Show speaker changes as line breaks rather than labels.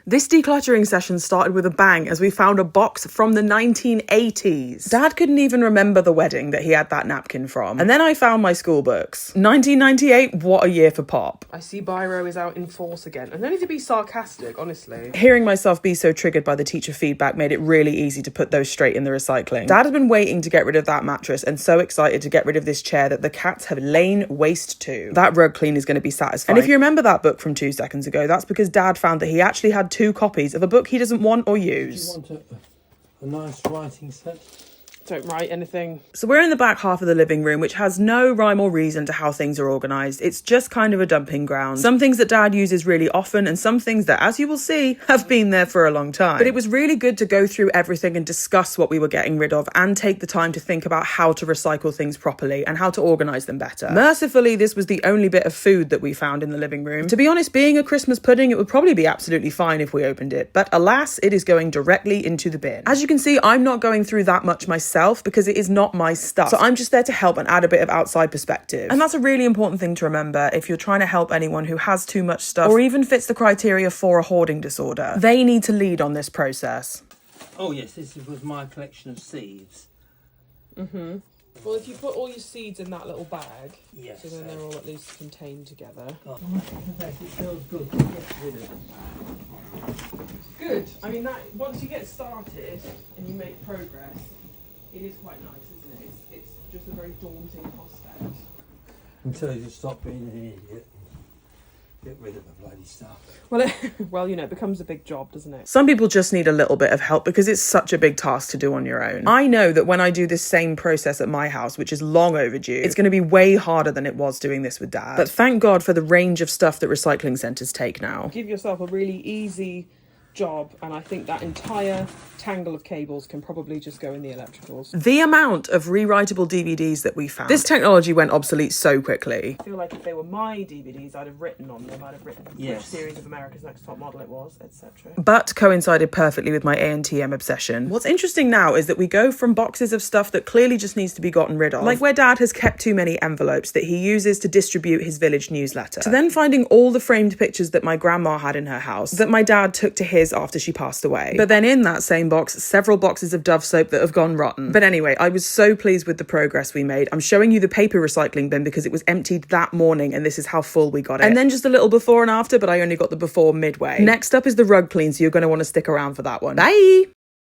This decluttering session started with a bang as we found a box from the 1980s. Dad couldn't even remember the wedding that he had that napkin from. And then I found my school books. 1998, what a year for pop. I see biro is out in force again. And only to be sarcastic, honestly. Hearing myself be so triggered by the teacher feedback made it really easy to put those straight in the recycling. Dad had been waiting to get rid of that mattress and so excited to get rid of this chair that the cats have lain waste to. That rug clean is going to be satisfying. And if you remember that book from 2 seconds ago, that's because Dad found that he actually had 2 copies of a book he doesn't want or use.
Do you want a nice writing set?
Don't write anything. So we're in the back half of the living room, which has no rhyme or reason to how things are organised. It's just kind of a dumping ground. Some things that Dad uses really often and some things that, as you will see, have been there for a long time. But it was really good to go through everything and discuss what we were getting rid of and take the time to think about how to recycle things properly and how to organise them better. Mercifully, this was the only bit of food that we found in the living room. To be honest, being a Christmas pudding, it would probably be absolutely fine if we opened it. But alas, it is going directly into the bin. As you can see, I'm not going through that much myself because it is not my stuff. So I'm just there to help and add a bit of outside perspective. And that's a really important thing to remember if you're trying to help anyone who has too much stuff or even fits the criteria for a hoarding disorder. They need to lead on this process.
Oh yes, this was my collection of seeds.
Mm-hmm. Well, if you put all your seeds in that little bag,
yes,
so then they're all at least contained together.
Oh, it feels good to get rid of it.
Good. I mean, that once you get started and you make progress, it is quite nice, isn't it? It's just a very daunting prospect.
Until you just stop being an idiot. Get rid of the bloody stuff.
Well, you know, it becomes a big job, doesn't it? Some people just need a little bit of help because it's such a big task to do on your own. I know that when I do this same process at my house, which is long overdue, it's going to be way harder than it was doing this with Dad. But thank God for the range of stuff that recycling centres take now. Give yourself a really easy job, and I think that entire tangle of cables can probably just go in the electricals. The amount of rewritable DVDs that we found. This technology went obsolete so quickly. I feel like if they were my DVDs, I'd have written on them. I'd have written which series of America's Next Top Model it was, etc. But coincided perfectly with my ANTM obsession. What's interesting now is that we go from boxes of stuff that clearly just needs to be gotten rid of, like where Dad has kept too many envelopes that he uses to distribute his village newsletter, to then finding all the framed pictures that my grandma had in her house that my dad took to his after she passed away. But then in that same box, several boxes of Dove soap that have gone rotten. But anyway, I was so pleased with the progress we made. I'm showing you the paper recycling bin because it was emptied that morning and this is how full we got it. And then just a little before and after, but I only got the before midway. Next up is the rug clean, so you're going to want to stick around for that one. Bye!